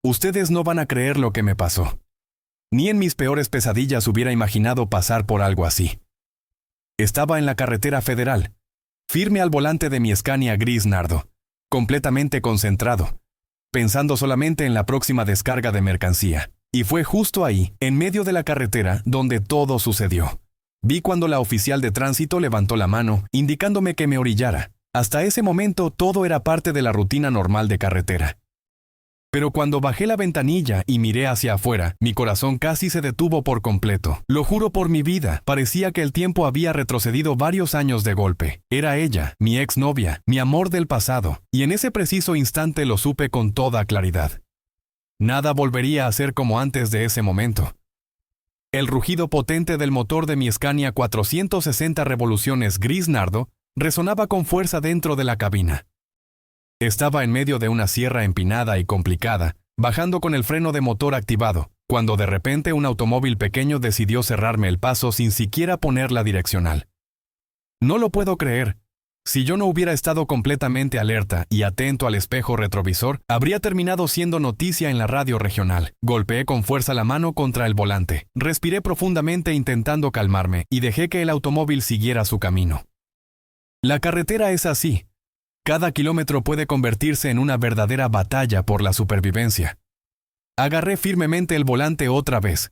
Ustedes no van a creer lo que me pasó. Ni en mis peores pesadillas hubiera imaginado pasar por algo así. Estaba en la carretera federal, firme al volante de mi Scania gris nardo, completamente concentrado, pensando solamente en la próxima descarga de mercancía. Y fue justo ahí, en medio de la carretera, donde todo sucedió. Vi cuando la oficial de tránsito levantó la mano, indicándome que me orillara. Hasta ese momento todo era parte de la rutina normal de carretera. Pero cuando bajé la ventanilla y miré hacia afuera, mi corazón casi se detuvo por completo. Lo juro por mi vida, parecía que el tiempo había retrocedido varios años de golpe. Era ella, mi exnovia, mi amor del pasado, y en ese preciso instante lo supe con toda claridad. Nada volvería a ser como antes de ese momento. El rugido potente del motor de mi Scania 460 revoluciones gris nardo resonaba con fuerza dentro de la cabina. Estaba en medio de una sierra empinada y complicada, bajando con el freno de motor activado, cuando de repente un automóvil pequeño decidió cerrarme el paso sin siquiera poner la direccional. No lo puedo creer. Si yo no hubiera estado completamente alerta y atento al espejo retrovisor, habría terminado siendo noticia en la radio regional. Golpeé con fuerza la mano contra el volante, respiré profundamente intentando calmarme y dejé que el automóvil siguiera su camino. La carretera es así. Cada kilómetro puede convertirse en una verdadera batalla por la supervivencia. Agarré firmemente el volante otra vez,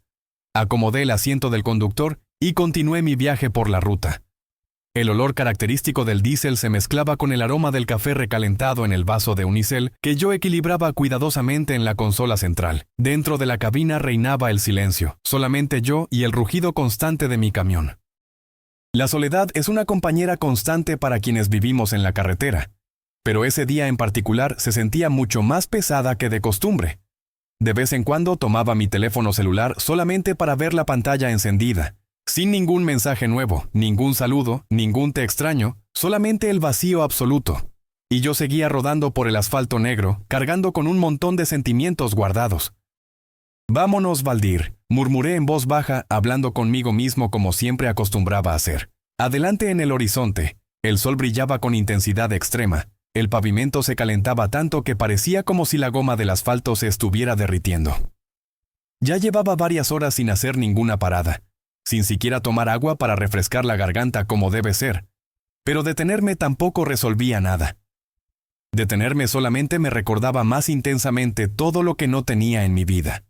acomodé el asiento del conductor y continué mi viaje por la ruta. El olor característico del diésel se mezclaba con el aroma del café recalentado en el vaso de unicel que yo equilibraba cuidadosamente en la consola central. Dentro de la cabina reinaba el silencio, solamente yo y el rugido constante de mi camión. La soledad es una compañera constante para quienes vivimos en la carretera, pero ese día en particular se sentía mucho más pesada que de costumbre. De vez en cuando tomaba mi teléfono celular solamente para ver la pantalla encendida, sin ningún mensaje nuevo, ningún saludo, ningún te extraño, solamente el vacío absoluto. Y yo seguía rodando por el asfalto negro, cargando con un montón de sentimientos guardados. «Vámonos, Valdir», murmuré en voz baja, hablando conmigo mismo como siempre acostumbraba a hacer. Adelante en el horizonte, el sol brillaba con intensidad extrema. El pavimento se calentaba tanto que parecía como si la goma del asfalto se estuviera derritiendo. Ya llevaba varias horas sin hacer ninguna parada, sin siquiera tomar agua para refrescar la garganta como debe ser. Pero detenerme tampoco resolvía nada. Detenerme solamente me recordaba más intensamente todo lo que no tenía en mi vida.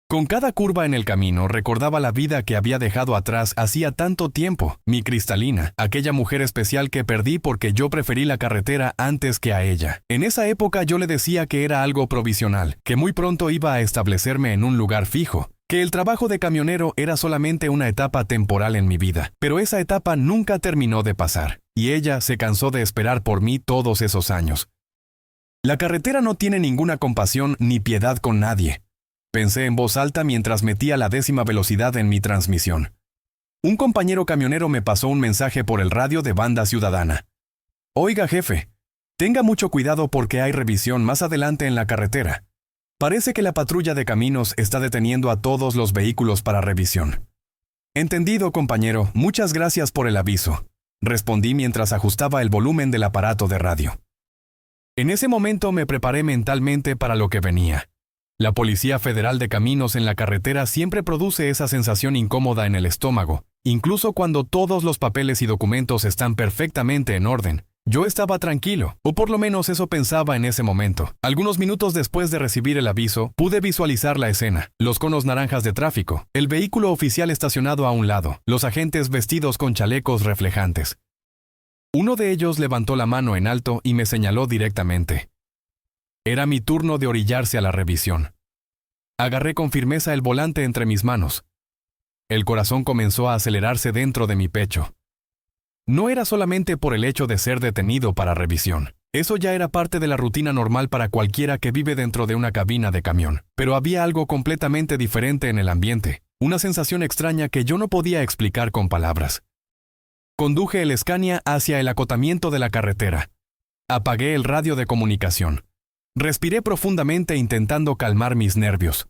Con cada curva en el camino recordaba la vida que había dejado atrás hacía tanto tiempo, mi Cristalina, aquella mujer especial que perdí porque yo preferí la carretera antes que a ella. En esa época yo le decía que era algo provisional, que muy pronto iba a establecerme en un lugar fijo, que el trabajo de camionero era solamente una etapa temporal en mi vida, pero esa etapa nunca terminó de pasar, y ella se cansó de esperar por mí todos esos años. La carretera no tiene ninguna compasión ni piedad con nadie. Pensé en voz alta mientras metía la 10ª velocidad en mi transmisión. Un compañero camionero me pasó un mensaje por el radio de Banda Ciudadana. «Oiga, jefe, tenga mucho cuidado porque hay revisión más adelante en la carretera. Parece que la patrulla de caminos está deteniendo a todos los vehículos para revisión». «Entendido, compañero, muchas gracias por el aviso», respondí mientras ajustaba el volumen del aparato de radio. En ese momento me preparé mentalmente para lo que venía. La Policía Federal de Caminos en la carretera siempre produce esa sensación incómoda en el estómago, incluso cuando todos los papeles y documentos están perfectamente en orden. Yo estaba tranquilo, o por lo menos eso pensaba en ese momento. Algunos minutos después de recibir el aviso, pude visualizar la escena, los conos naranjas de tráfico, el vehículo oficial estacionado a un lado, los agentes vestidos con chalecos reflejantes. Uno de ellos levantó la mano en alto y me señaló directamente. Era mi turno de orillarse a la revisión. Agarré con firmeza el volante entre mis manos. El corazón comenzó a acelerarse dentro de mi pecho. No era solamente por el hecho de ser detenido para revisión. Eso ya era parte de la rutina normal para cualquiera que vive dentro de una cabina de camión. Pero había algo completamente diferente en el ambiente, una sensación extraña que yo no podía explicar con palabras. Conduje el Scania hacia el acotamiento de la carretera. Apagué el radio de comunicación. Respiré profundamente intentando calmar mis nervios.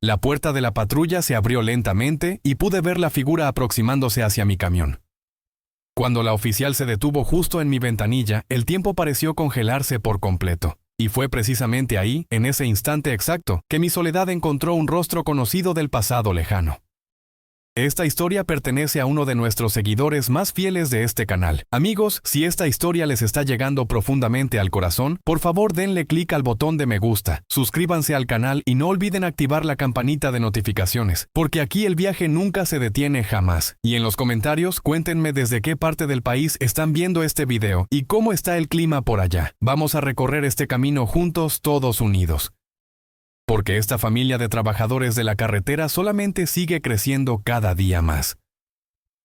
La puerta de la patrulla se abrió lentamente y pude ver la figura aproximándose hacia mi camión. Cuando la oficial se detuvo justo en mi ventanilla, el tiempo pareció congelarse por completo. Y fue precisamente ahí, en ese instante exacto, que mi soledad encontró un rostro conocido del pasado lejano. Esta historia pertenece a uno de nuestros seguidores más fieles de este canal. Amigos, si esta historia les está llegando profundamente al corazón, por favor denle clic al botón de me gusta, suscríbanse al canal y no olviden activar la campanita de notificaciones, porque aquí el viaje nunca se detiene jamás. Y en los comentarios, cuéntenme desde qué parte del país están viendo este video y cómo está el clima por allá. Vamos a recorrer este camino juntos, todos unidos. Porque esta familia de trabajadores de la carretera solamente sigue creciendo cada día más.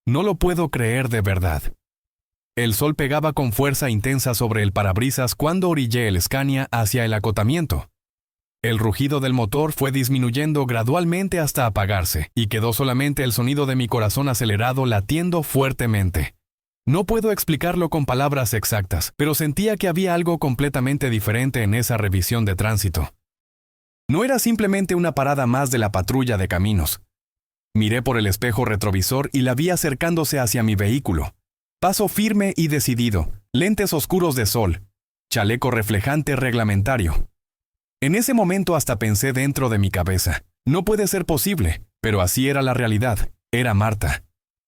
No lo puedo creer de verdad. El sol pegaba con fuerza intensa sobre el parabrisas cuando orillé el Scania hacia el acotamiento. El rugido del motor fue disminuyendo gradualmente hasta apagarse, y quedó solamente el sonido de mi corazón acelerado latiendo fuertemente. No puedo explicarlo con palabras exactas, pero sentía que había algo completamente diferente en esa revisión de tránsito. No era simplemente una parada más de la patrulla de caminos. Miré por el espejo retrovisor y la vi acercándose hacia mi vehículo. Paso firme y decidido, lentes oscuros de sol, chaleco reflejante reglamentario. En ese momento hasta pensé dentro de mi cabeza, no puede ser posible, pero así era la realidad, era Marta.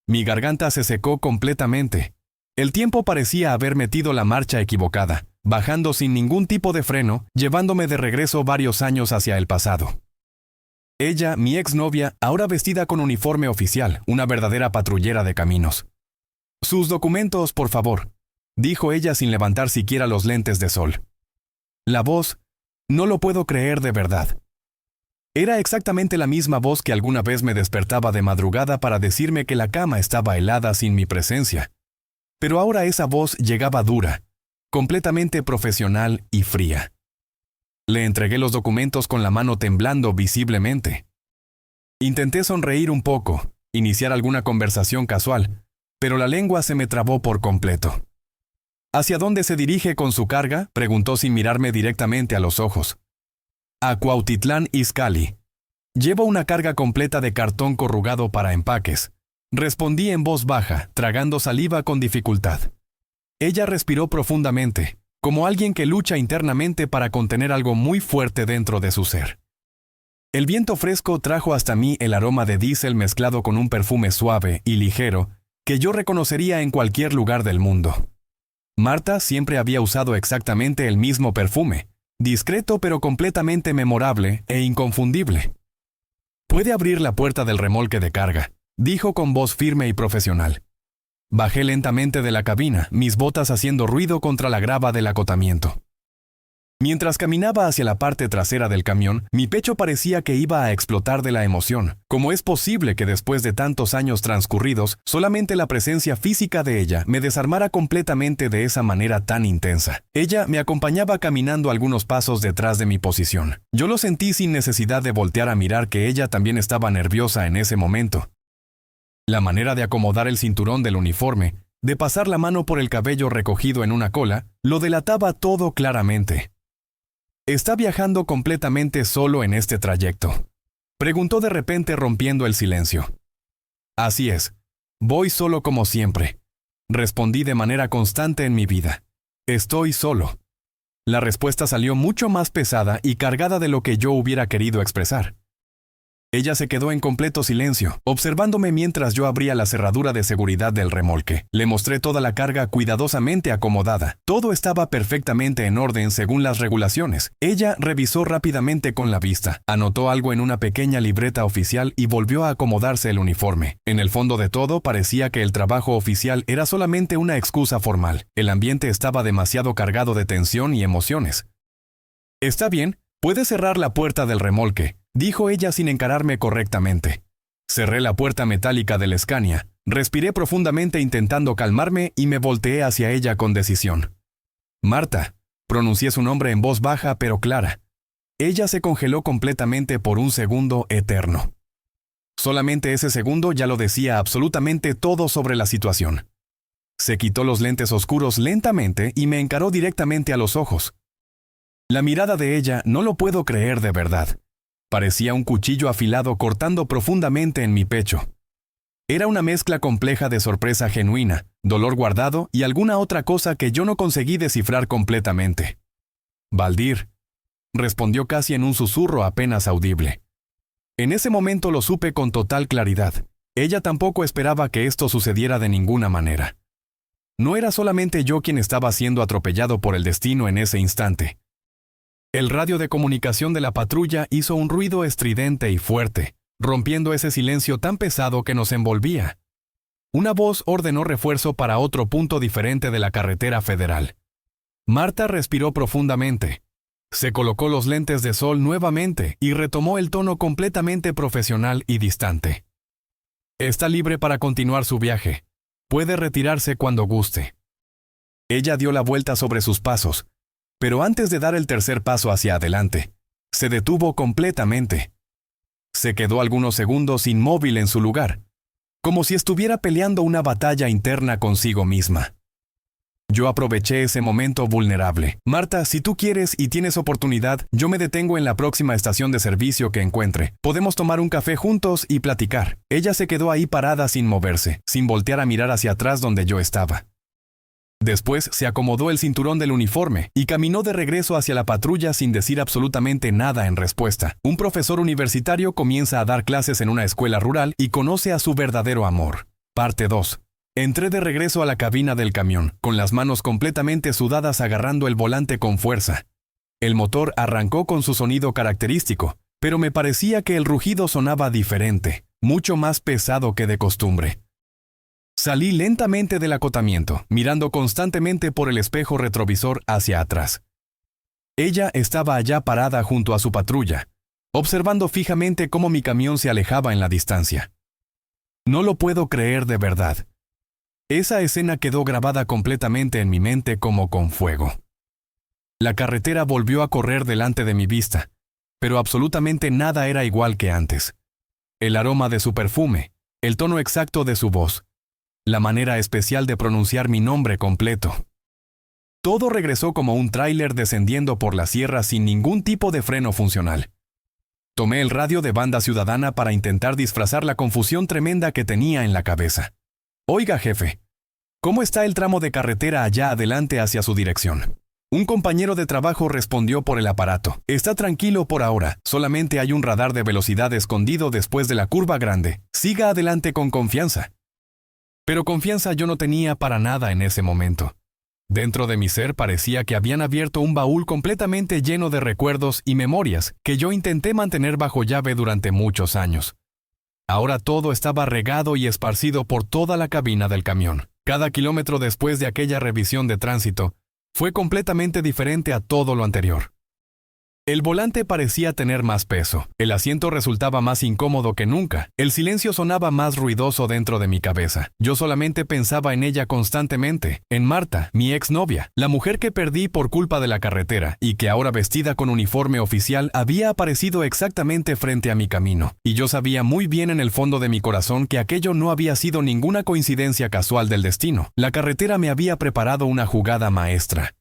Mi garganta se secó completamente. El tiempo parecía haber metido la marcha equivocada, bajando sin ningún tipo de freno, llevándome de regreso varios años hacia el pasado. Ella, mi exnovia, ahora vestida con uniforme oficial, una verdadera patrullera de caminos. «Sus documentos, por favor», dijo ella sin levantar siquiera los lentes de sol. La voz, no lo puedo creer de verdad. Era exactamente la misma voz que alguna vez me despertaba de madrugada para decirme que la cama estaba helada sin mi presencia. Pero ahora esa voz llegaba dura, completamente profesional y fría. Le entregué los documentos con la mano temblando visiblemente. Intenté sonreír un poco, iniciar alguna conversación casual, pero la lengua se me trabó por completo. ¿Hacia dónde se dirige con su carga?, preguntó sin mirarme directamente a los ojos. A Cuautitlán Izcalli. Llevo una carga completa de cartón corrugado para empaques. Respondí en voz baja, tragando saliva con dificultad. Ella respiró profundamente, como alguien que lucha internamente para contener algo muy fuerte dentro de su ser. El viento fresco trajo hasta mí el aroma de diésel mezclado con un perfume suave y ligero que yo reconocería en cualquier lugar del mundo. Marta siempre había usado exactamente el mismo perfume, discreto pero completamente memorable e inconfundible. «Puede abrir la puerta del remolque de carga», dijo con voz firme y profesional. Bajé lentamente de la cabina, mis botas haciendo ruido contra la grava del acotamiento. Mientras caminaba hacia la parte trasera del camión, mi pecho parecía que iba a explotar de la emoción. ¿Cómo es posible que después de tantos años transcurridos, solamente la presencia física de ella me desarmara completamente de esa manera tan intensa? Ella me acompañaba caminando algunos pasos detrás de mi posición. Yo lo sentí sin necesidad de voltear a mirar que ella también estaba nerviosa en ese momento. La manera de acomodar el cinturón del uniforme, de pasar la mano por el cabello recogido en una cola, lo delataba todo claramente. «¿Está viajando completamente solo en este trayecto?», preguntó de repente rompiendo el silencio. «Así es. Voy solo como siempre», respondí de manera constante en mi vida. «Estoy solo». La respuesta salió mucho más pesada y cargada de lo que yo hubiera querido expresar. Ella se quedó en completo silencio, observándome mientras yo abría la cerradura de seguridad del remolque. Le mostré toda la carga cuidadosamente acomodada. Todo estaba perfectamente en orden según las regulaciones. Ella revisó rápidamente con la vista, anotó algo en una pequeña libreta oficial y volvió a acomodarse el uniforme. En el fondo de todo parecía que el trabajo oficial era solamente una excusa formal. El ambiente estaba demasiado cargado de tensión y emociones. «Está bien, puede cerrar la puerta del remolque», dijo ella sin encararme correctamente. Cerré la puerta metálica del Scania, respiré profundamente intentando calmarme y me volteé hacia ella con decisión. «Marta», pronuncié su nombre en voz baja pero clara. Ella se congeló completamente por un segundo eterno. Solamente ese segundo ya lo decía absolutamente todo sobre la situación. Se quitó los lentes oscuros lentamente y me encaró directamente a los ojos. La mirada de ella no lo puedo creer de verdad. Parecía un cuchillo afilado cortando profundamente en mi pecho. Era una mezcla compleja de sorpresa genuina, dolor guardado y alguna otra cosa que yo no conseguí descifrar completamente. Valdir, respondió casi en un susurro apenas audible. En ese momento lo supe con total claridad. Ella tampoco esperaba que esto sucediera de ninguna manera. No era solamente yo quien estaba siendo atropellado por el destino en ese instante. El radio de comunicación de la patrulla hizo un ruido estridente y fuerte, rompiendo ese silencio tan pesado que nos envolvía. Una voz ordenó refuerzo para otro punto diferente de la carretera federal. Marta respiró profundamente. Se colocó los lentes de sol nuevamente y retomó el tono completamente profesional y distante. Está libre para continuar su viaje. Puede retirarse cuando guste. Ella dio la vuelta sobre sus pasos, pero antes de dar el tercer paso hacia adelante, se detuvo completamente. Se quedó algunos segundos inmóvil en su lugar, como si estuviera peleando una batalla interna consigo misma. Yo aproveché ese momento vulnerable. Marta, si tú quieres y tienes oportunidad, yo me detengo en la próxima estación de servicio que encuentre. Podemos tomar un café juntos y platicar. Ella se quedó ahí parada sin moverse, sin voltear a mirar hacia atrás donde yo estaba. Después se acomodó el cinturón del uniforme y caminó de regreso hacia la patrulla sin decir absolutamente nada en respuesta. Un profesor universitario comienza a dar clases en una escuela rural y conoce a su verdadero amor. Parte 2. Entré de regreso a la cabina del camión, con las manos completamente sudadas agarrando el volante con fuerza. El motor arrancó con su sonido característico, pero me parecía que el rugido sonaba diferente, mucho más pesado que de costumbre. Salí lentamente del acotamiento, mirando constantemente por el espejo retrovisor hacia atrás. Ella estaba allá parada junto a su patrulla, observando fijamente cómo mi camión se alejaba en la distancia. No lo puedo creer de verdad. Esa escena quedó grabada completamente en mi mente como con fuego. La carretera volvió a correr delante de mi vista, pero absolutamente nada era igual que antes. El aroma de su perfume, el tono exacto de su voz, la manera especial de pronunciar mi nombre completo. Todo regresó como un tráiler descendiendo por la sierra sin ningún tipo de freno funcional. Tomé el radio de banda ciudadana para intentar disfrazar la confusión tremenda que tenía en la cabeza. Oiga, jefe, ¿cómo está el tramo de carretera allá adelante hacia su dirección? Un compañero de trabajo respondió por el aparato. Está tranquilo por ahora, solamente hay un radar de velocidad escondido después de la curva grande. Siga adelante con confianza. Pero confianza yo no tenía para nada en ese momento. Dentro de mi ser parecía que habían abierto un baúl completamente lleno de recuerdos y memorias que yo intenté mantener bajo llave durante muchos años. Ahora todo estaba regado y esparcido por toda la cabina del camión. Cada kilómetro después de aquella revisión de tránsito fue completamente diferente a todo lo anterior. El volante parecía tener más peso, el asiento resultaba más incómodo que nunca, el silencio sonaba más ruidoso dentro de mi cabeza. Yo solamente pensaba en ella constantemente, en Marta, mi exnovia, la mujer que perdí por culpa de la carretera y que ahora vestida con uniforme oficial había aparecido exactamente frente a mi camino. Y yo sabía muy bien en el fondo de mi corazón que aquello no había sido ninguna coincidencia casual del destino. La carretera me había preparado una jugada maestra.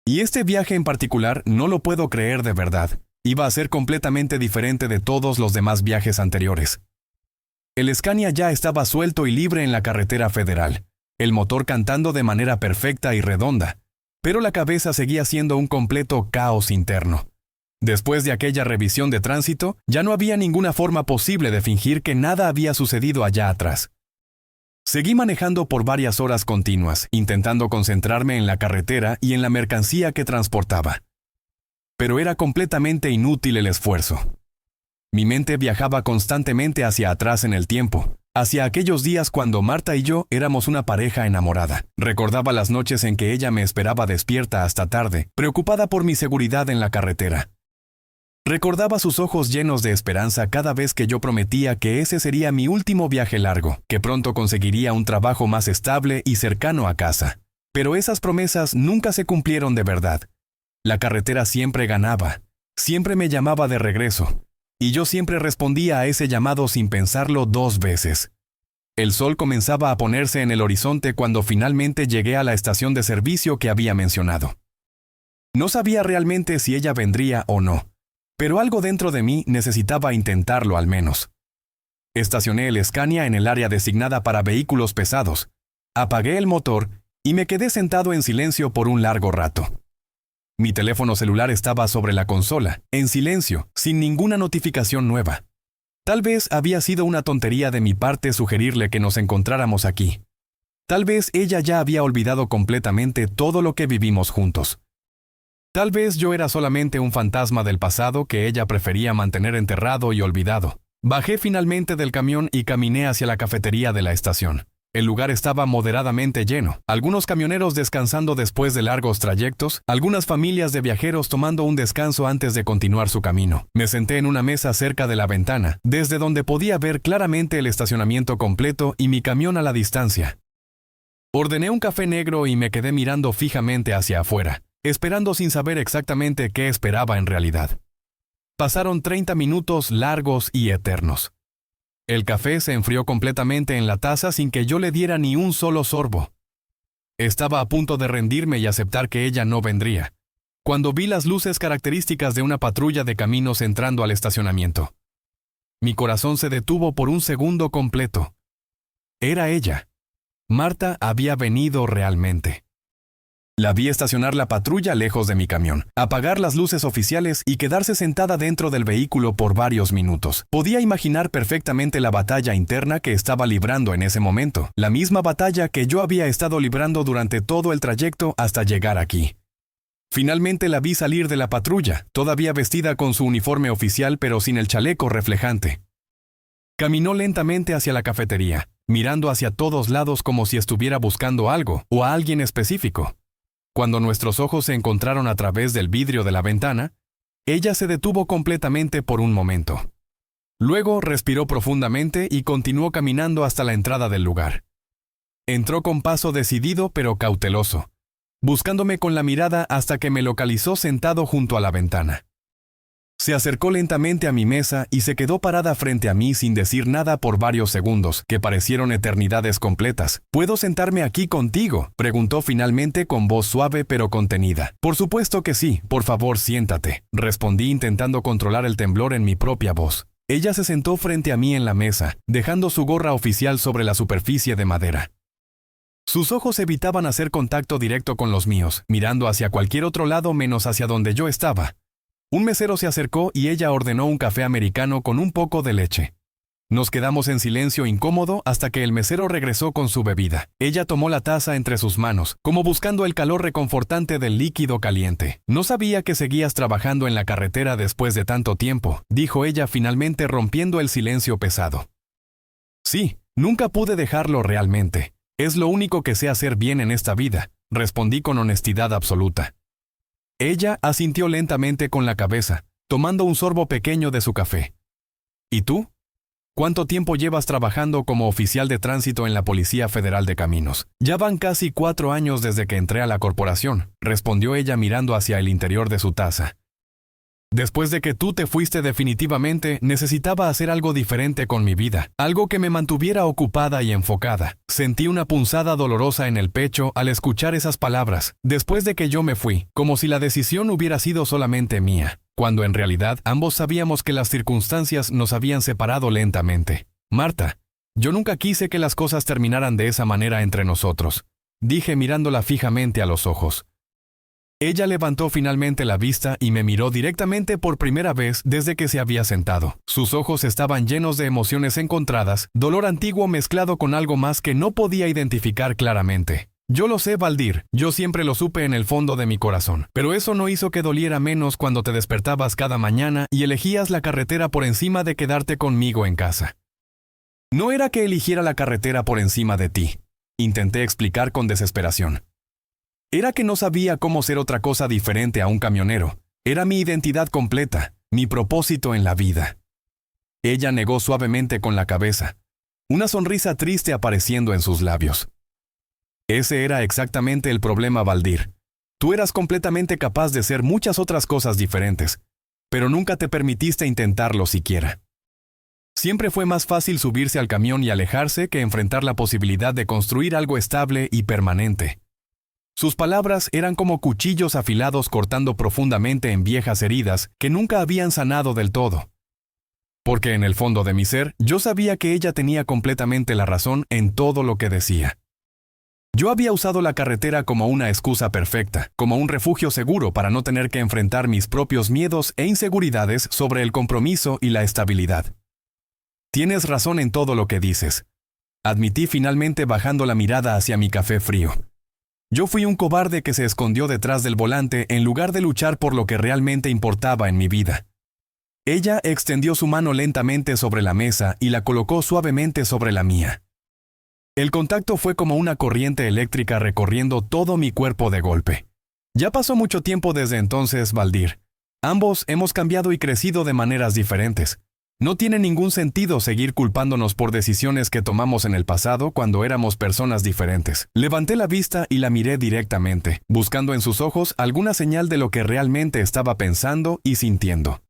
Y este viaje en particular no lo puedo creer de verdad. Iba a ser completamente diferente de todos los demás viajes anteriores. El Scania ya estaba suelto y libre en la carretera federal, el motor cantando de manera perfecta y redonda, pero la cabeza seguía siendo un completo caos interno. Después de aquella revisión de tránsito, ya no había ninguna forma posible de fingir que nada había sucedido allá atrás. Seguí manejando por varias horas continuas, intentando concentrarme en la carretera y en la mercancía que transportaba. Pero era completamente inútil el esfuerzo. Mi mente viajaba constantemente hacia atrás en el tiempo, hacia aquellos días cuando Marta y yo éramos una pareja enamorada. Recordaba las noches en que ella me esperaba despierta hasta tarde, preocupada por mi seguridad en la carretera. Recordaba sus ojos llenos de esperanza cada vez que yo prometía que ese sería mi último viaje largo, que pronto conseguiría un trabajo más estable y cercano a casa. Pero esas promesas nunca se cumplieron de verdad. La carretera siempre ganaba, siempre me llamaba de regreso, y yo siempre respondía a ese llamado sin pensarlo 2 veces. El sol comenzaba a ponerse en el horizonte cuando finalmente llegué a la estación de servicio que había mencionado. No sabía realmente si ella vendría o no, pero algo dentro de mí necesitaba intentarlo al menos. Estacioné el Scania en el área designada para vehículos pesados, apagué el motor y me quedé sentado en silencio por un largo rato. Mi teléfono celular estaba sobre la consola, en silencio, sin ninguna notificación nueva. Tal vez había sido una tontería de mi parte sugerirle que nos encontráramos aquí. Tal vez ella ya había olvidado completamente todo lo que vivimos juntos. Tal vez yo era solamente un fantasma del pasado que ella prefería mantener enterrado y olvidado. Bajé finalmente del camión y caminé hacia la cafetería de la estación. El lugar estaba moderadamente lleno, algunos camioneros descansando después de largos trayectos, algunas familias de viajeros tomando un descanso antes de continuar su camino. Me senté en una mesa cerca de la ventana, desde donde podía ver claramente el estacionamiento completo y mi camión a la distancia. Ordené un café negro y me quedé mirando fijamente hacia afuera, esperando sin saber exactamente qué esperaba en realidad. Pasaron 30 minutos largos y eternos. El café se enfrió completamente en la taza sin que yo le diera ni un solo sorbo. Estaba a punto de rendirme y aceptar que ella no vendría, cuando vi las luces características de una patrulla de caminos entrando al estacionamiento. Mi corazón se detuvo por un segundo completo. Era ella. Marta había venido realmente. La vi estacionar la patrulla lejos de mi camión, apagar las luces oficiales y quedarse sentada dentro del vehículo por varios minutos. Podía imaginar perfectamente la batalla interna que estaba librando en ese momento, la misma batalla que yo había estado librando durante todo el trayecto hasta llegar aquí. Finalmente la vi salir de la patrulla, todavía vestida con su uniforme oficial pero sin el chaleco reflejante. Caminó lentamente hacia la cafetería, mirando hacia todos lados como si estuviera buscando algo o a alguien específico. Cuando nuestros ojos se encontraron a través del vidrio de la ventana, ella se detuvo completamente por un momento. Luego respiró profundamente y continuó caminando hasta la entrada del lugar. Entró con paso decidido pero cauteloso, buscándome con la mirada hasta que me localizó sentado junto a la ventana. Se acercó lentamente a mi mesa y se quedó parada frente a mí sin decir nada por varios segundos, que parecieron eternidades completas. ¿Puedo sentarme aquí contigo?, preguntó finalmente con voz suave pero contenida. Por supuesto que sí, por favor siéntate, respondí intentando controlar el temblor en mi propia voz. Ella se sentó frente a mí en la mesa, dejando su gorra oficial sobre la superficie de madera. Sus ojos evitaban hacer contacto directo con los míos, mirando hacia cualquier otro lado menos hacia donde yo estaba. Un mesero se acercó y ella ordenó un café americano con un poco de leche. Nos quedamos en silencio incómodo hasta que el mesero regresó con su bebida. Ella tomó la taza entre sus manos, como buscando el calor reconfortante del líquido caliente. No sabía que seguías trabajando en la carretera después de tanto tiempo, dijo ella finalmente rompiendo el silencio pesado. Sí, nunca pude dejarlo realmente. Es lo único que sé hacer bien en esta vida, respondí con honestidad absoluta. Ella asintió lentamente con la cabeza, tomando un sorbo pequeño de su café. ¿Y tú? ¿Cuánto tiempo llevas trabajando como oficial de tránsito en la Policía Federal de Caminos? Ya van casi 4 años desde que entré a la corporación, respondió ella mirando hacia el interior de su taza. Después de que tú te fuiste definitivamente, necesitaba hacer algo diferente con mi vida, algo que me mantuviera ocupada y enfocada. Sentí una punzada dolorosa en el pecho al escuchar esas palabras, después de que yo me fui, como si la decisión hubiera sido solamente mía, cuando en realidad ambos sabíamos que las circunstancias nos habían separado lentamente. Marta, yo nunca quise que las cosas terminaran de esa manera entre nosotros, dije mirándola fijamente a los ojos. Ella levantó finalmente la vista y me miró directamente por primera vez desde que se había sentado. Sus ojos estaban llenos de emociones encontradas, dolor antiguo mezclado con algo más que no podía identificar claramente. Yo lo sé, Valdir, yo siempre lo supe en el fondo de mi corazón, pero eso no hizo que doliera menos cuando te despertabas cada mañana y elegías la carretera por encima de quedarte conmigo en casa. No era que eligiera la carretera por encima de ti, intenté explicar con desesperación. Era que no sabía cómo ser otra cosa diferente a un camionero. Era mi identidad completa, mi propósito en la vida. Ella negó suavemente con la cabeza, una sonrisa triste apareciendo en sus labios. Ese era exactamente el problema, Valdir. Tú eras completamente capaz de ser muchas otras cosas diferentes, pero nunca te permitiste intentarlo siquiera. Siempre fue más fácil subirse al camión y alejarse que enfrentar la posibilidad de construir algo estable y permanente. Sus palabras eran como cuchillos afilados cortando profundamente en viejas heridas que nunca habían sanado del todo. Porque en el fondo de mi ser, yo sabía que ella tenía completamente la razón en todo lo que decía. Yo había usado la carretera como una excusa perfecta, como un refugio seguro para no tener que enfrentar mis propios miedos e inseguridades sobre el compromiso y la estabilidad. Tienes razón en todo lo que dices, admití finalmente bajando la mirada hacia mi café frío. Yo fui un cobarde que se escondió detrás del volante en lugar de luchar por lo que realmente importaba en mi vida. Ella extendió su mano lentamente sobre la mesa y la colocó suavemente sobre la mía. El contacto fue como una corriente eléctrica recorriendo todo mi cuerpo de golpe. Ya pasó mucho tiempo desde entonces, Valdir. Ambos hemos cambiado y crecido de maneras diferentes. No tiene ningún sentido seguir culpándonos por decisiones que tomamos en el pasado cuando éramos personas diferentes. Levanté la vista y la miré directamente, buscando en sus ojos alguna señal de lo que realmente estaba pensando y sintiendo.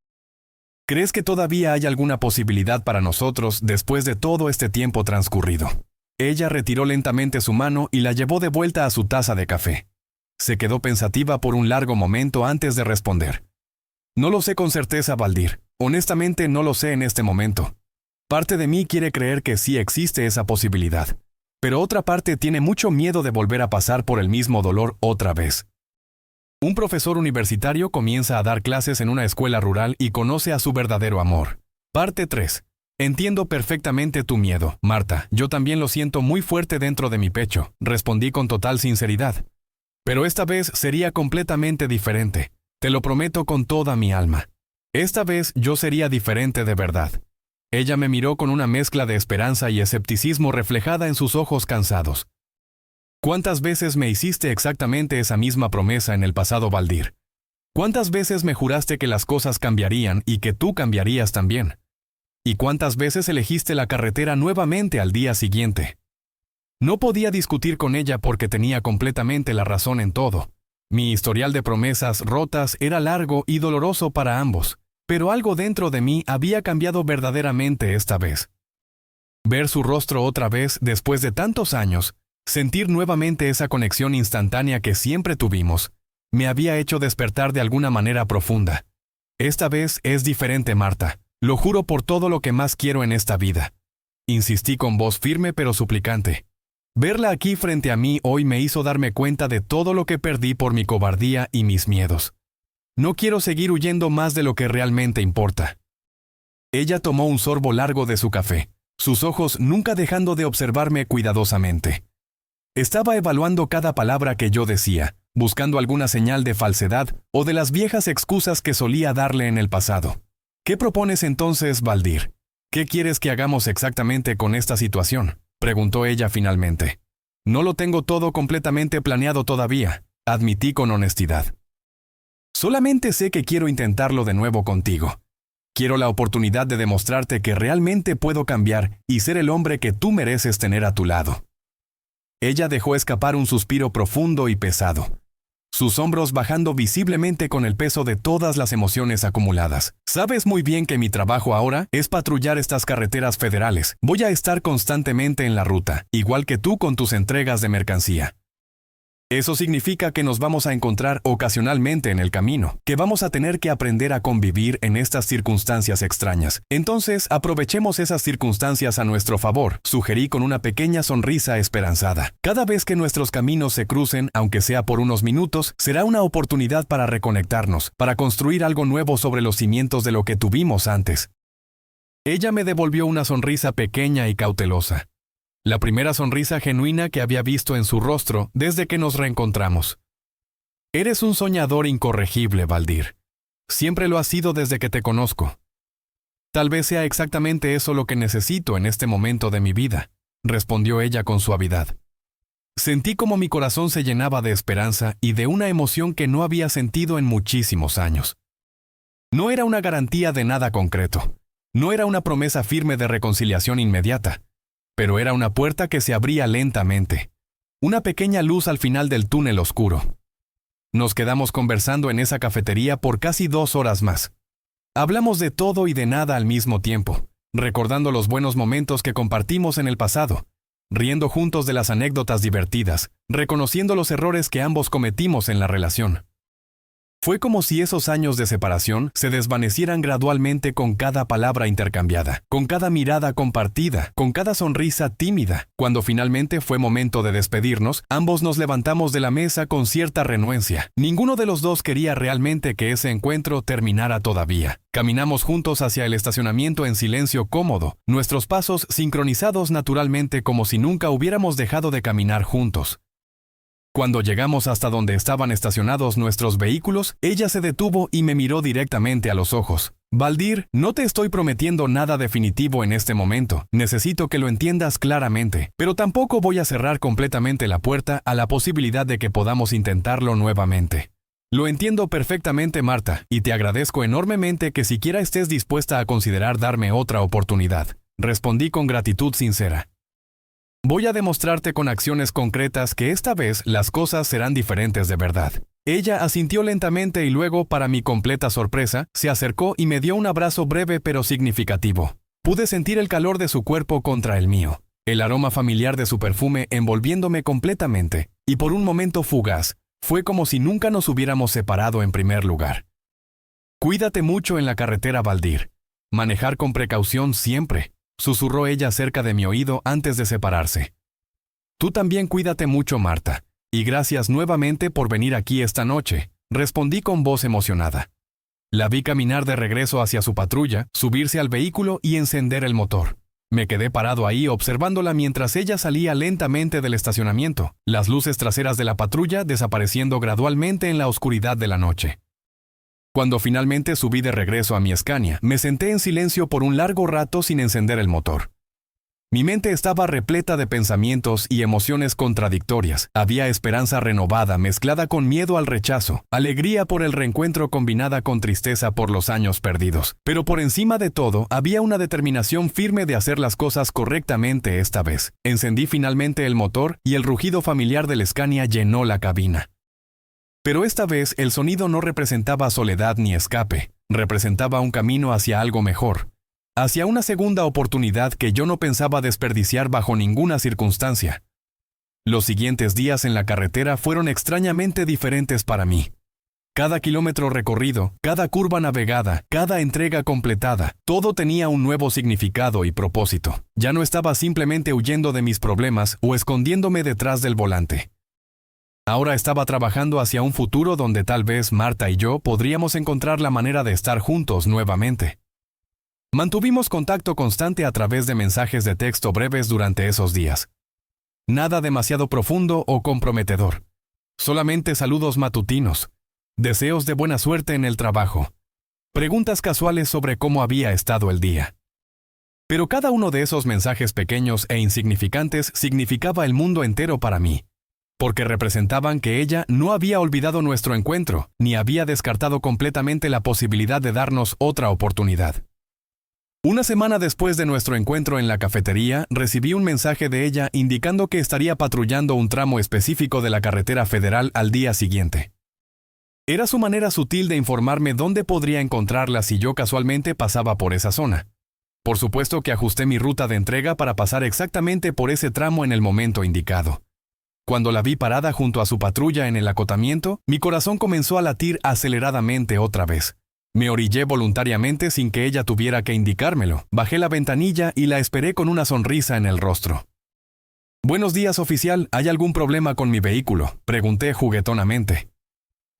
¿Crees que todavía hay alguna posibilidad para nosotros después de todo este tiempo transcurrido? Ella retiró lentamente su mano y la llevó de vuelta a su taza de café. Se quedó pensativa por un largo momento antes de responder. No lo sé con certeza, Valdir. Honestamente no lo sé en este momento. Parte de mí quiere creer que sí existe esa posibilidad, pero otra parte tiene mucho miedo de volver a pasar por el mismo dolor otra vez. Un profesor universitario comienza a dar clases en una escuela rural y conoce a su verdadero amor. Parte 3. Entiendo perfectamente tu miedo, Marta. Yo también lo siento muy fuerte dentro de mi pecho, respondí con total sinceridad. Pero esta vez sería completamente diferente. Te lo prometo con toda mi alma. Esta vez yo sería diferente de verdad. Ella me miró con una mezcla de esperanza y escepticismo reflejada en sus ojos cansados. ¿Cuántas veces me hiciste exactamente esa misma promesa en el pasado, Valdir? ¿Cuántas veces me juraste que las cosas cambiarían y que tú cambiarías también? ¿Y cuántas veces elegiste la carretera nuevamente al día siguiente? No podía discutir con ella porque tenía completamente la razón en todo. Mi historial de promesas rotas era largo y doloroso para ambos, pero algo dentro de mí había cambiado verdaderamente esta vez. Ver su rostro otra vez después de tantos años, sentir nuevamente esa conexión instantánea que siempre tuvimos, me había hecho despertar de alguna manera profunda. Esta vez es diferente, Marta. Lo juro por todo lo que más quiero en esta vida. Insistí con voz firme pero suplicante. Verla aquí frente a mí hoy me hizo darme cuenta de todo lo que perdí por mi cobardía y mis miedos. No quiero seguir huyendo más de lo que realmente importa. Ella tomó un sorbo largo de su café, sus ojos nunca dejando de observarme cuidadosamente. Estaba evaluando cada palabra que yo decía, buscando alguna señal de falsedad o de las viejas excusas que solía darle en el pasado. ¿Qué propones entonces, Valdir? ¿Qué quieres que hagamos exactamente con esta situación?, preguntó ella finalmente. No lo tengo todo completamente planeado todavía, admití con honestidad. Solamente sé que quiero intentarlo de nuevo contigo. Quiero la oportunidad de demostrarte que realmente puedo cambiar y ser el hombre que tú mereces tener a tu lado. Ella dejó escapar un suspiro profundo y pesado, sus hombros bajando visiblemente con el peso de todas las emociones acumuladas. Sabes muy bien que mi trabajo ahora es patrullar estas carreteras federales. Voy a estar constantemente en la ruta, igual que tú con tus entregas de mercancía. Eso significa que nos vamos a encontrar ocasionalmente en el camino, que vamos a tener que aprender a convivir en estas circunstancias extrañas. Entonces, aprovechemos esas circunstancias a nuestro favor, sugerí con una pequeña sonrisa esperanzada. Cada vez que nuestros caminos se crucen, aunque sea por unos minutos, será una oportunidad para reconectarnos, para construir algo nuevo sobre los cimientos de lo que tuvimos antes. Ella me devolvió una sonrisa pequeña y cautelosa. La primera sonrisa genuina que había visto en su rostro desde que nos reencontramos. Eres un soñador incorregible, Valdir. Siempre lo has sido desde que te conozco. Tal vez sea exactamente eso lo que necesito en este momento de mi vida, respondió ella con suavidad. Sentí como mi corazón se llenaba de esperanza y de una emoción que no había sentido en muchísimos años. No era una garantía de nada concreto. No era una promesa firme de reconciliación inmediata. Pero era una puerta que se abría lentamente. Una pequeña luz al final del túnel oscuro. Nos quedamos conversando en esa cafetería por casi 2 horas más. Hablamos de todo y de nada al mismo tiempo, recordando los buenos momentos que compartimos en el pasado, riendo juntos de las anécdotas divertidas, reconociendo los errores que ambos cometimos en la relación. Fue como si esos años de separación se desvanecieran gradualmente con cada palabra intercambiada, con cada mirada compartida, con cada sonrisa tímida. Cuando finalmente fue momento de despedirnos, ambos nos levantamos de la mesa con cierta renuencia. Ninguno de los dos quería realmente que ese encuentro terminara todavía. Caminamos juntos hacia el estacionamiento en silencio cómodo, nuestros pasos sincronizados naturalmente como si nunca hubiéramos dejado de caminar juntos. Cuando llegamos hasta donde estaban estacionados nuestros vehículos, ella se detuvo y me miró directamente a los ojos. Valdir, no te estoy prometiendo nada definitivo en este momento. Necesito que lo entiendas claramente, pero tampoco voy a cerrar completamente la puerta a la posibilidad de que podamos intentarlo nuevamente. Lo entiendo perfectamente, Marta, y te agradezco enormemente que siquiera estés dispuesta a considerar darme otra oportunidad. Respondí con gratitud sincera. Voy a demostrarte con acciones concretas que esta vez las cosas serán diferentes de verdad. Ella asintió lentamente y luego, para mi completa sorpresa, se acercó y me dio un abrazo breve pero significativo. Pude sentir el calor de su cuerpo contra el mío, el aroma familiar de su perfume envolviéndome completamente, y por un momento fugaz, fue como si nunca nos hubiéramos separado en primer lugar. Cuídate mucho en la carretera, Valdir. Manejar con precaución siempre, susurró ella cerca de mi oído antes de separarse. Tú también cuídate mucho, Marta, y gracias nuevamente por venir aquí esta noche, respondí con voz emocionada. La vi caminar de regreso hacia su patrulla, subirse al vehículo y encender el motor. Me quedé parado ahí observándola mientras ella salía lentamente del estacionamiento, las luces traseras de la patrulla desapareciendo gradualmente en la oscuridad de la noche. Cuando finalmente subí de regreso a mi Scania, me senté en silencio por un largo rato sin encender el motor. Mi mente estaba repleta de pensamientos y emociones contradictorias. Había esperanza renovada mezclada con miedo al rechazo, alegría por el reencuentro combinada con tristeza por los años perdidos. Pero por encima de todo, había una determinación firme de hacer las cosas correctamente esta vez. Encendí finalmente el motor y el rugido familiar del Scania llenó la cabina. Pero esta vez el sonido no representaba soledad ni escape, representaba un camino hacia algo mejor, hacia una segunda oportunidad que yo no pensaba desperdiciar bajo ninguna circunstancia. Los siguientes días en la carretera fueron extrañamente diferentes para mí. Cada kilómetro recorrido, cada curva navegada, cada entrega completada, todo tenía un nuevo significado y propósito. Ya no estaba simplemente huyendo de mis problemas o escondiéndome detrás del volante. Ahora estaba trabajando hacia un futuro donde tal vez Marta y yo podríamos encontrar la manera de estar juntos nuevamente. Mantuvimos contacto constante a través de mensajes de texto breves durante esos días. Nada demasiado profundo o comprometedor. Solamente saludos matutinos, deseos de buena suerte en el trabajo, preguntas casuales sobre cómo había estado el día. Pero cada uno de esos mensajes pequeños e insignificantes significaba el mundo entero para mí, porque representaban que ella no había olvidado nuestro encuentro, ni había descartado completamente la posibilidad de darnos otra oportunidad. Una semana después de nuestro encuentro en la cafetería, recibí un mensaje de ella indicando que estaría patrullando un tramo específico de la carretera federal al día siguiente. Era su manera sutil de informarme dónde podría encontrarla si yo casualmente pasaba por esa zona. Por supuesto que ajusté mi ruta de entrega para pasar exactamente por ese tramo en el momento indicado. Cuando la vi parada junto a su patrulla en el acotamiento, mi corazón comenzó a latir aceleradamente otra vez. Me orillé voluntariamente sin que ella tuviera que indicármelo. Bajé la ventanilla y la esperé con una sonrisa en el rostro. «Buenos días, oficial. ¿Hay algún problema con mi vehículo?», pregunté juguetonamente.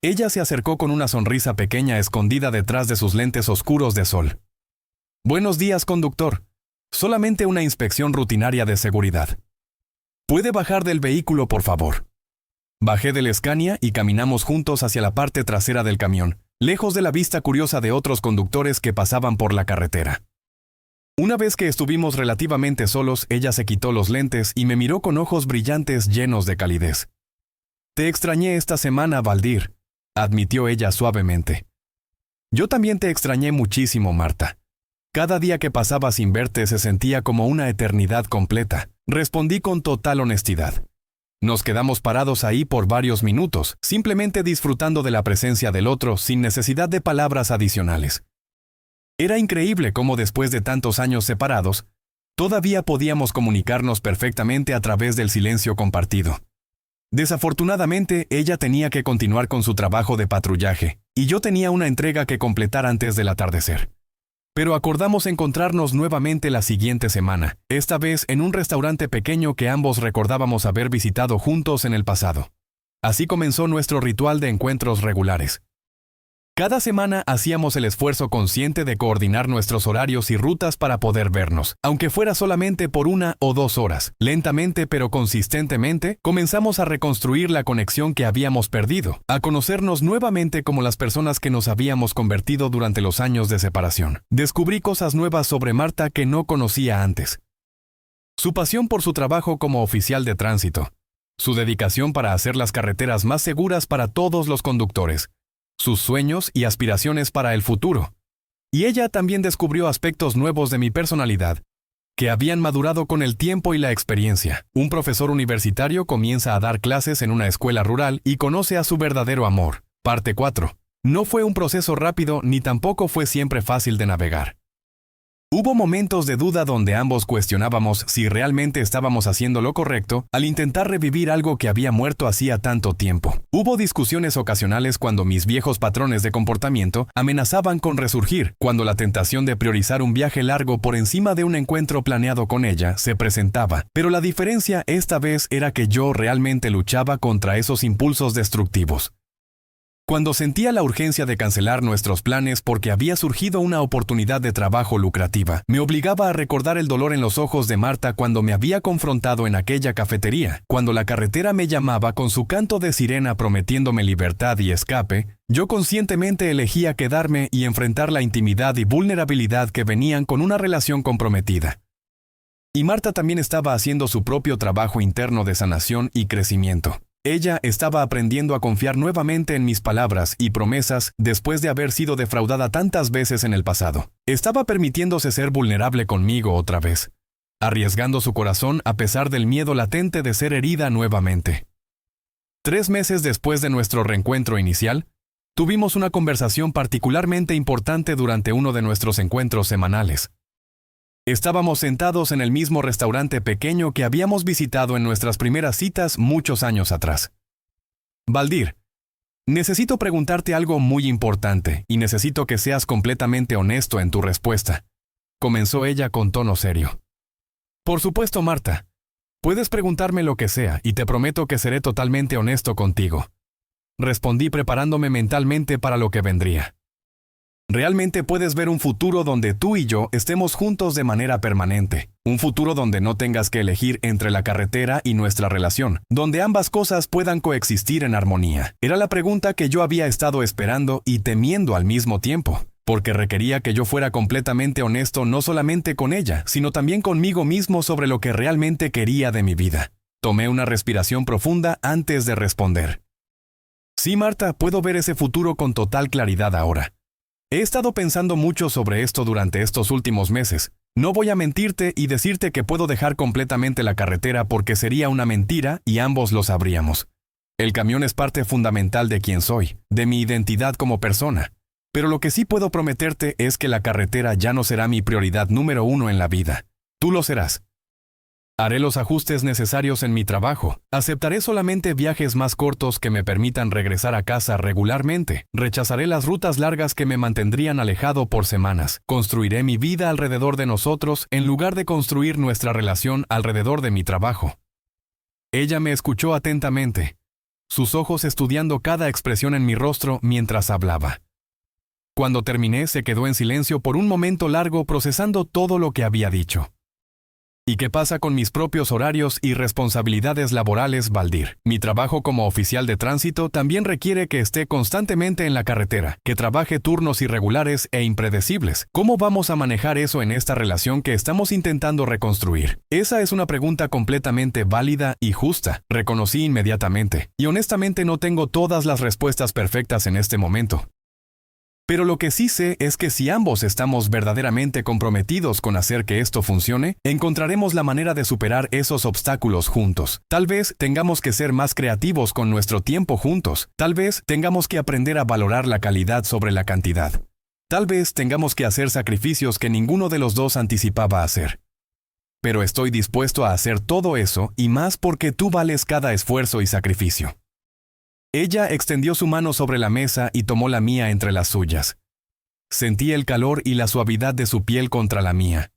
Ella se acercó con una sonrisa pequeña escondida detrás de sus lentes oscuros de sol. «Buenos días, conductor. Solamente una inspección rutinaria de seguridad. ¿Puede bajar del vehículo, por favor?». Bajé del Scania y caminamos juntos hacia la parte trasera del camión, lejos de la vista curiosa de otros conductores que pasaban por la carretera. Una vez que estuvimos relativamente solos, ella se quitó los lentes y me miró con ojos brillantes llenos de calidez. «Te extrañé esta semana, Valdir», admitió ella suavemente. «Yo también te extrañé muchísimo, Marta. Cada día que pasaba sin verte se sentía como una eternidad completa», respondí con total honestidad. Nos quedamos parados ahí por varios minutos, simplemente disfrutando de la presencia del otro sin necesidad de palabras adicionales. Era increíble cómo después de tantos años separados, todavía podíamos comunicarnos perfectamente a través del silencio compartido. Desafortunadamente, ella tenía que continuar con su trabajo de patrullaje, y yo tenía una entrega que completar antes del atardecer. Pero acordamos encontrarnos nuevamente la siguiente semana, esta vez en un restaurante pequeño que ambos recordábamos haber visitado juntos en el pasado. Así comenzó nuestro ritual de encuentros regulares. Cada semana hacíamos el esfuerzo consciente de coordinar nuestros horarios y rutas para poder vernos, aunque fuera solamente por 1 o 2 horas. Lentamente pero consistentemente, comenzamos a reconstruir la conexión que habíamos perdido, a conocernos nuevamente como las personas que nos habíamos convertido durante los años de separación. Descubrí cosas nuevas sobre Marta que no conocía antes. Su pasión por su trabajo como oficial de tránsito, su dedicación para hacer las carreteras más seguras para todos los conductores, sus sueños y aspiraciones para el futuro. Y ella también descubrió aspectos nuevos de mi personalidad, que habían madurado con el tiempo y la experiencia. Un profesor universitario comienza a dar clases en una escuela rural y conoce a su verdadero amor. Parte 4. No fue un proceso rápido ni tampoco fue siempre fácil de navegar. Hubo momentos de duda donde ambos cuestionábamos si realmente estábamos haciendo lo correcto al intentar revivir algo que había muerto hacía tanto tiempo. Hubo discusiones ocasionales cuando mis viejos patrones de comportamiento amenazaban con resurgir, cuando la tentación de priorizar un viaje largo por encima de un encuentro planeado con ella se presentaba. Pero la diferencia esta vez era que yo realmente luchaba contra esos impulsos destructivos. Cuando sentía la urgencia de cancelar nuestros planes porque había surgido una oportunidad de trabajo lucrativa, me obligaba a recordar el dolor en los ojos de Marta cuando me había confrontado en aquella cafetería. Cuando la carretera me llamaba con su canto de sirena prometiéndome libertad y escape, yo conscientemente elegía quedarme y enfrentar la intimidad y vulnerabilidad que venían con una relación comprometida. Y Marta también estaba haciendo su propio trabajo interno de sanación y crecimiento. Ella estaba aprendiendo a confiar nuevamente en mis palabras y promesas después de haber sido defraudada tantas veces en el pasado. Estaba permitiéndose ser vulnerable conmigo otra vez, arriesgando su corazón a pesar del miedo latente de ser herida nuevamente. 3 meses después de nuestro reencuentro inicial, tuvimos una conversación particularmente importante durante uno de nuestros encuentros semanales. Estábamos sentados en el mismo restaurante pequeño que habíamos visitado en nuestras primeras citas muchos años atrás. Valdir, necesito preguntarte algo muy importante y necesito que seas completamente honesto en tu respuesta, comenzó ella con tono serio. Por supuesto, Marta. Puedes preguntarme lo que sea y te prometo que seré totalmente honesto contigo. Respondí preparándome mentalmente para lo que vendría. Realmente puedes ver un futuro donde tú y yo estemos juntos de manera permanente. Un futuro donde no tengas que elegir entre la carretera y nuestra relación, donde ambas cosas puedan coexistir en armonía. Era la pregunta que yo había estado esperando y temiendo al mismo tiempo, porque requería que yo fuera completamente honesto no solamente con ella, sino también conmigo mismo sobre lo que realmente quería de mi vida. Tomé una respiración profunda antes de responder. Sí, Marta, puedo ver ese futuro con total claridad ahora. He estado pensando mucho sobre esto durante estos últimos meses. No voy a mentirte y decirte que puedo dejar completamente la carretera porque sería una mentira y ambos lo sabríamos. El camión es parte fundamental de quién soy, de mi identidad como persona. Pero lo que sí puedo prometerte es que la carretera ya no será mi prioridad número 1 en la vida. Tú lo serás. Haré los ajustes necesarios en mi trabajo. Aceptaré solamente viajes más cortos que me permitan regresar a casa regularmente. Rechazaré las rutas largas que me mantendrían alejado por semanas. Construiré mi vida alrededor de nosotros en lugar de construir nuestra relación alrededor de mi trabajo. Ella me escuchó atentamente, sus ojos estudiando cada expresión en mi rostro mientras hablaba. Cuando terminé, se quedó en silencio por un momento largo procesando todo lo que había dicho. ¿Y qué pasa con mis propios horarios y responsabilidades laborales, Valdir? Mi trabajo como oficial de tránsito también requiere que esté constantemente en la carretera, que trabaje turnos irregulares e impredecibles. ¿Cómo vamos a manejar eso en esta relación que estamos intentando reconstruir? Esa es una pregunta completamente válida y justa, reconocí inmediatamente. Y honestamente no tengo todas las respuestas perfectas en este momento. Pero lo que sí sé es que si ambos estamos verdaderamente comprometidos con hacer que esto funcione, encontraremos la manera de superar esos obstáculos juntos. Tal vez tengamos que ser más creativos con nuestro tiempo juntos. Tal vez tengamos que aprender a valorar la calidad sobre la cantidad. Tal vez tengamos que hacer sacrificios que ninguno de los dos anticipaba hacer. Pero estoy dispuesto a hacer todo eso y más porque tú vales cada esfuerzo y sacrificio. Ella extendió su mano sobre la mesa y tomó la mía entre las suyas. Sentí el calor y la suavidad de su piel contra la mía.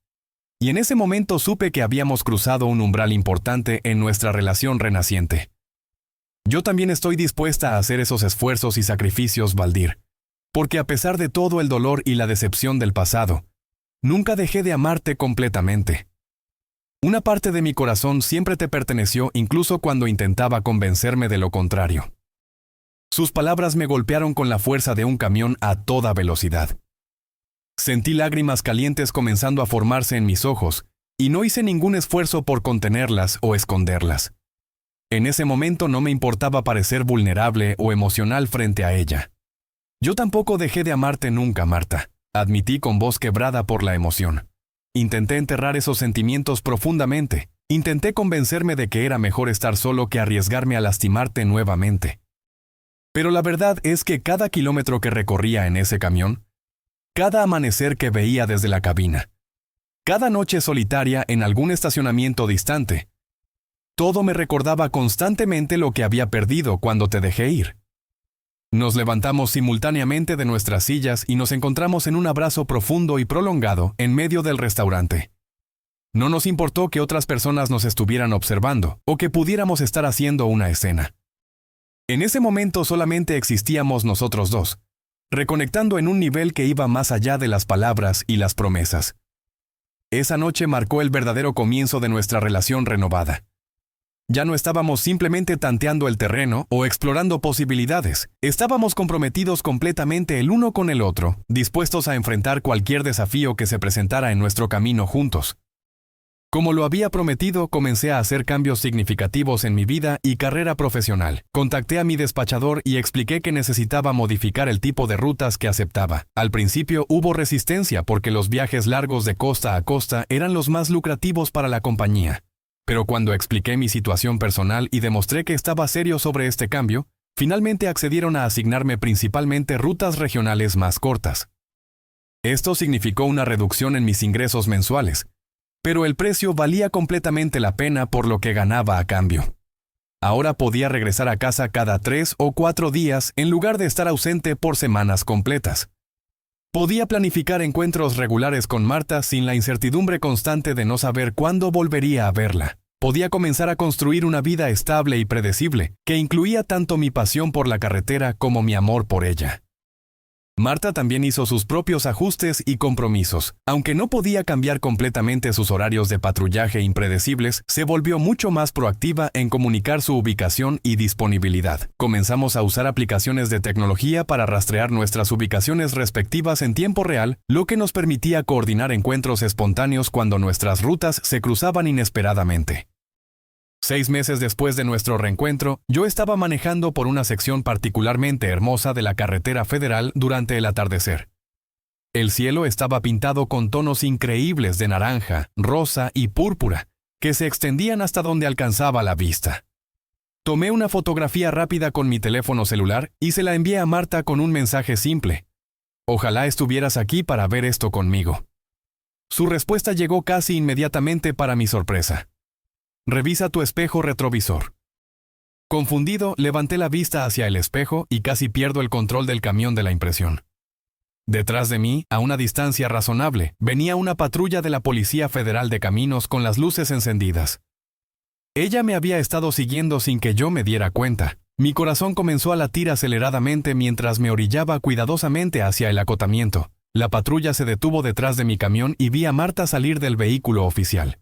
Y en ese momento supe que habíamos cruzado un umbral importante en nuestra relación renaciente. Yo también estoy dispuesta a hacer esos esfuerzos y sacrificios, Valdir, porque a pesar de todo el dolor y la decepción del pasado, nunca dejé de amarte completamente. Una parte de mi corazón siempre te perteneció incluso cuando intentaba convencerme de lo contrario. Sus palabras me golpearon con la fuerza de un camión a toda velocidad. Sentí lágrimas calientes comenzando a formarse en mis ojos, y no hice ningún esfuerzo por contenerlas o esconderlas. En ese momento no me importaba parecer vulnerable o emocional frente a ella. Yo tampoco dejé de amarte nunca, Marta, admití con voz quebrada por la emoción. Intenté enterrar esos sentimientos profundamente. Intenté convencerme de que era mejor estar solo que arriesgarme a lastimarte nuevamente. Pero la verdad es que cada kilómetro que recorría en ese camión, cada amanecer que veía desde la cabina, cada noche solitaria en algún estacionamiento distante, todo me recordaba constantemente lo que había perdido cuando te dejé ir. Nos levantamos simultáneamente de nuestras sillas y nos encontramos en un abrazo profundo y prolongado en medio del restaurante. No nos importó que otras personas nos estuvieran observando o que pudiéramos estar haciendo una escena. En ese momento solamente existíamos nosotros dos, reconectando en un nivel que iba más allá de las palabras y las promesas. Esa noche marcó el verdadero comienzo de nuestra relación renovada. Ya no estábamos simplemente tanteando el terreno o explorando posibilidades. Estábamos comprometidos completamente el uno con el otro, dispuestos a enfrentar cualquier desafío que se presentara en nuestro camino juntos. Como lo había prometido, comencé a hacer cambios significativos en mi vida y carrera profesional. Contacté a mi despachador y expliqué que necesitaba modificar el tipo de rutas que aceptaba. Al principio hubo resistencia porque los viajes largos de costa a costa eran los más lucrativos para la compañía. Pero cuando expliqué mi situación personal y demostré que estaba serio sobre este cambio, finalmente accedieron a asignarme principalmente rutas regionales más cortas. Esto significó una reducción en mis ingresos mensuales, pero el precio valía completamente la pena por lo que ganaba a cambio. Ahora podía regresar a casa cada 3 o 4 días en lugar de estar ausente por semanas completas. Podía planificar encuentros regulares con Marta sin la incertidumbre constante de no saber cuándo volvería a verla. Podía comenzar a construir una vida estable y predecible, que incluía tanto mi pasión por la carretera como mi amor por ella. Marta también hizo sus propios ajustes y compromisos. Aunque no podía cambiar completamente sus horarios de patrullaje impredecibles, se volvió mucho más proactiva en comunicar su ubicación y disponibilidad. Comenzamos a usar aplicaciones de tecnología para rastrear nuestras ubicaciones respectivas en tiempo real, lo que nos permitía coordinar encuentros espontáneos cuando nuestras rutas se cruzaban inesperadamente. 6 meses después de nuestro reencuentro, yo estaba manejando por una sección particularmente hermosa de la carretera federal durante el atardecer. El cielo estaba pintado con tonos increíbles de naranja, rosa y púrpura, que se extendían hasta donde alcanzaba la vista. Tomé una fotografía rápida con mi teléfono celular y se la envié a Marta con un mensaje simple: «Ojalá estuvieras aquí para ver esto conmigo». Su respuesta llegó casi inmediatamente para mi sorpresa: «Revisa tu espejo retrovisor». Confundido, levanté la vista hacia el espejo y casi pierdo el control del camión de la impresión. Detrás de mí, a una distancia razonable, venía una patrulla de la Policía Federal de Caminos con las luces encendidas. Ella me había estado siguiendo sin que yo me diera cuenta. Mi corazón comenzó a latir aceleradamente mientras me orillaba cuidadosamente hacia el acotamiento. La patrulla se detuvo detrás de mi camión y vi a Marta salir del vehículo oficial.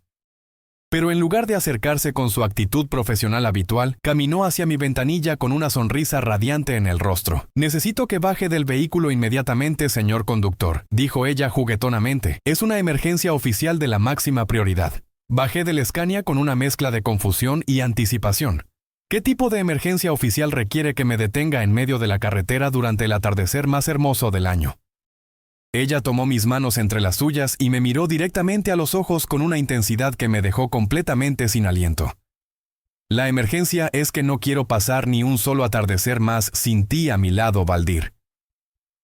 Pero en lugar de acercarse con su actitud profesional habitual, caminó hacia mi ventanilla con una sonrisa radiante en el rostro. «Necesito que baje del vehículo inmediatamente, señor conductor», dijo ella juguetonamente. «Es una emergencia oficial de la máxima prioridad». Bajé del Scania con una mezcla de confusión y anticipación. ¿Qué tipo de emergencia oficial requiere que me detenga en medio de la carretera durante el atardecer más hermoso del año? Ella tomó mis manos entre las suyas y me miró directamente a los ojos con una intensidad que me dejó completamente sin aliento. «La emergencia es que no quiero pasar ni un solo atardecer más sin ti a mi lado, Valdir.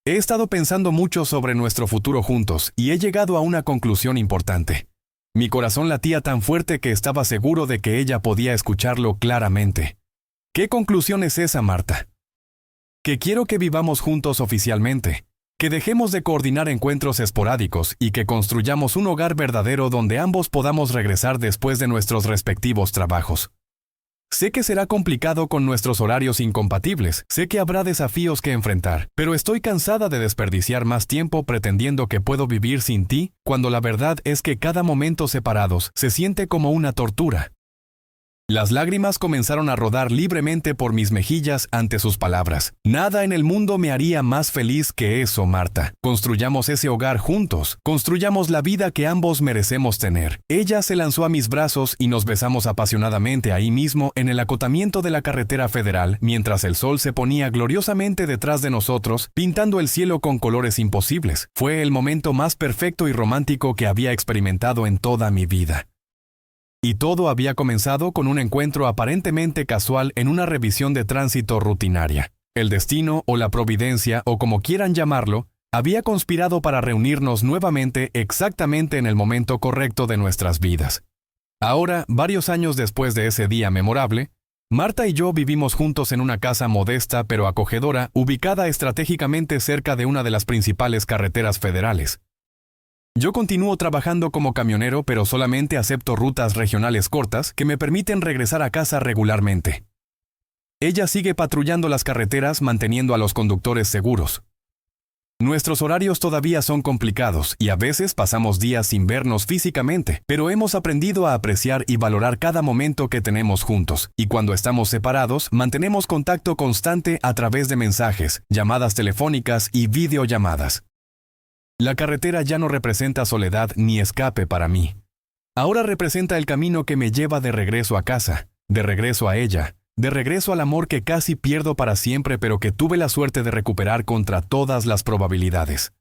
He estado pensando mucho sobre nuestro futuro juntos y he llegado a una conclusión importante». Mi corazón latía tan fuerte que estaba seguro de que ella podía escucharlo claramente. «¿Qué conclusión es esa, Marta?», que quiero que vivamos juntos oficialmente, que dejemos de coordinar encuentros esporádicos y que construyamos un hogar verdadero donde ambos podamos regresar después de nuestros respectivos trabajos. Sé que será complicado con nuestros horarios incompatibles, sé que habrá desafíos que enfrentar, pero estoy cansada de desperdiciar más tiempo pretendiendo que puedo vivir sin ti, cuando la verdad es que cada momento separados se siente como una tortura. Las lágrimas comenzaron a rodar libremente por mis mejillas ante sus palabras. Nada en el mundo me haría más feliz que eso, Marta. Construyamos ese hogar juntos. Construyamos la vida que ambos merecemos tener. Ella se lanzó a mis brazos y nos besamos apasionadamente ahí mismo en el acotamiento de la carretera federal, mientras el sol se ponía gloriosamente detrás de nosotros, pintando el cielo con colores imposibles. Fue el momento más perfecto y romántico que había experimentado en toda mi vida. Y todo había comenzado con un encuentro aparentemente casual en una revisión de tránsito rutinaria. El destino o la providencia, o como quieran llamarlo, había conspirado para reunirnos nuevamente exactamente en el momento correcto de nuestras vidas. Ahora, varios años después de ese día memorable, Marta y yo vivimos juntos en una casa modesta pero acogedora, ubicada estratégicamente cerca de una de las principales carreteras federales. Yo continúo trabajando como camionero, pero solamente acepto rutas regionales cortas que me permiten regresar a casa regularmente. Ella sigue patrullando las carreteras manteniendo a los conductores seguros. Nuestros horarios todavía son complicados y a veces pasamos días sin vernos físicamente, pero hemos aprendido a apreciar y valorar cada momento que tenemos juntos, y cuando estamos separados, mantenemos contacto constante a través de mensajes, llamadas telefónicas y videollamadas. La carretera ya no representa soledad ni escape para mí. Ahora representa el camino que me lleva de regreso a casa, de regreso a ella, de regreso al amor que casi pierdo para siempre pero que tuve la suerte de recuperar contra todas las probabilidades.